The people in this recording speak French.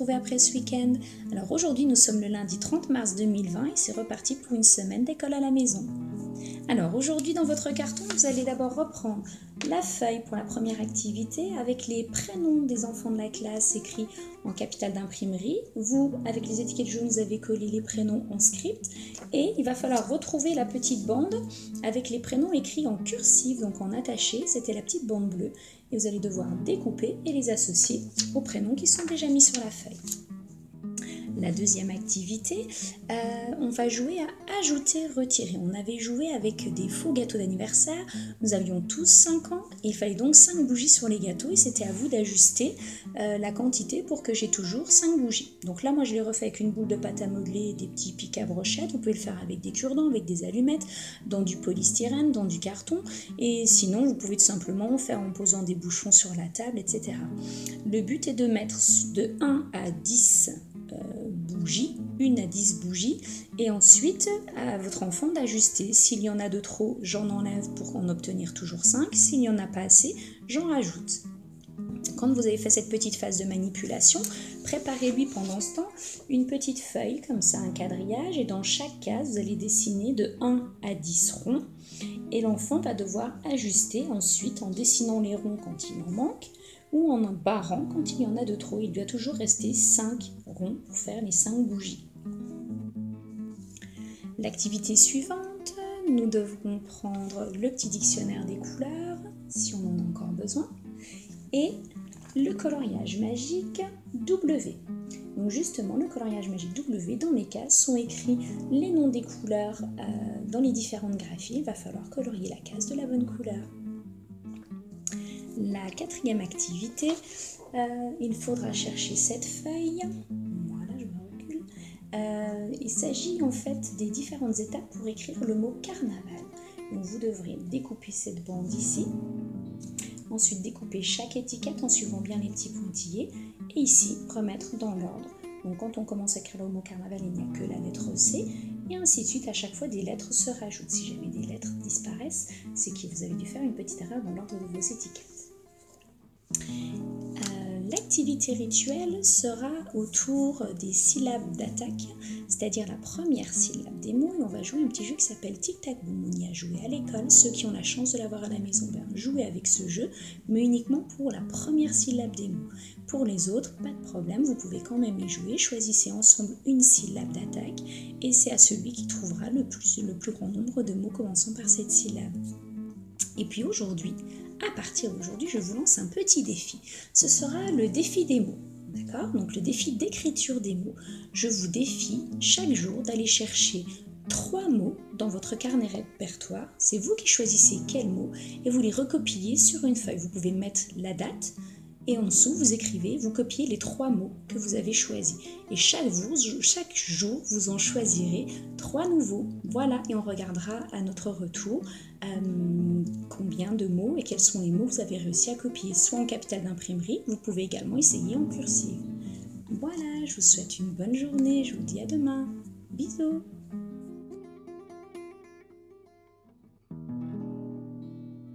retrouver après ce week-end. Alors aujourd'hui, nous sommes le lundi 30 mars 2020 et c'est reparti pour une semaine d'école à la maison. Alors aujourd'hui, dans votre carton, vous allez d'abord reprendre la feuille pour la première activité avec les prénoms des enfants de la classe écrits en capitale d'imprimerie. Vous, avec les étiquettes jaunes, vous avez collé les prénoms en script et il va falloir retrouver la petite bande avec les prénoms écrits en cursive, donc en attaché. C'était la petite bande bleue et vous allez devoir découper et les associer aux prénoms qui sont déjà mis sur la feuille. La deuxième activité, on va jouer à ajouter, retirer. On avait joué avec des faux gâteaux d'anniversaire. Nous avions tous 5 ans et il fallait donc 5 bougies sur les gâteaux et c'était à vous d'ajuster la quantité pour que j'ai toujours 5 bougies. Donc là, moi, je l'ai refait avec une boule de pâte à modeler et des petits pics à brochettes. Vous pouvez le faire avec des cure-dents, avec des allumettes, dans du polystyrène, dans du carton. Et sinon, vous pouvez tout simplement faire en posant des bouchons sur la table, etc. Le but est de mettre de 1 à 10 bougies, 1 à 10 bougies, et ensuite à votre enfant d'ajuster. S'il y en a de trop, j'en enlève pour en obtenir toujours 5. S'il n'y en a pas assez, j'en rajoute. Quand vous avez fait cette petite phase de manipulation, préparez-lui pendant ce temps une petite feuille, comme ça, un quadrillage, et dans chaque case, vous allez dessiner de 1 à 10 ronds, et l'enfant va devoir ajuster ensuite en dessinant les ronds quand il en manque, ou en barrant quand il y en a de trop. Il doit toujours rester 5 ronds pour faire les 5 bougies. L'activité suivante, nous devrons prendre le petit dictionnaire des couleurs, si on en a encore besoin, et le coloriage magique W. Donc justement, le coloriage magique W, dans les cases sont écrits les noms des couleurs dans les différentes graphies. Il va falloir colorier la case de la bonne couleur. La quatrième activité, il faudra chercher cette feuille. Voilà, je me recule. Il s'agit en fait des différentes étapes pour écrire le mot carnaval. Donc vous devrez découper cette bande ici. Ensuite découper chaque étiquette en suivant bien les petits pointillés. Et ici, remettre dans l'ordre. Donc quand on commence à écrire le mot carnaval, il n'y a que la lettre C. Et ainsi de suite, à chaque fois, des lettres se rajoutent. Si jamais des lettres disparaissent, c'est que vous avez dû faire une petite erreur dans l'ordre de vos étiquettes. L'activité rituelle sera autour des syllabes d'attaque, c'est-à-dire la première syllabe des mots, et on va jouer un petit jeu qui s'appelle Tic-Tac-Boom. On y a joué à l'école. Ceux qui ont la chance de l'avoir à la maison, jouez avec ce jeu, mais uniquement pour la première syllabe des mots. Pour les autres, pas de problème, vous pouvez quand même y jouer. Choisissez ensemble une syllabe d'attaque, et c'est à celui qui trouvera le plus grand nombre de mots commençant par cette syllabe. Et puis aujourd'hui, à partir d'aujourd'hui, je vous lance un petit défi. Ce sera le défi des mots. D'accord ? Donc le défi d'écriture des mots. Je vous défie chaque jour d'aller chercher 3 mots dans votre carnet répertoire. C'est vous qui choisissez quels mots et vous les recopiez sur une feuille. Vous pouvez mettre la date et en dessous, vous écrivez, vous copiez les 3 mots que vous avez choisis. Et chaque jour, vous en choisirez 3 nouveaux. Voilà, et on regardera à notre retour combien de mots et quels sont les mots que vous avez réussi à copier, soit en capitale d'imprimerie, vous pouvez également essayer en cursive. Voilà, je vous souhaite une bonne journée, je vous dis à demain. Bisous.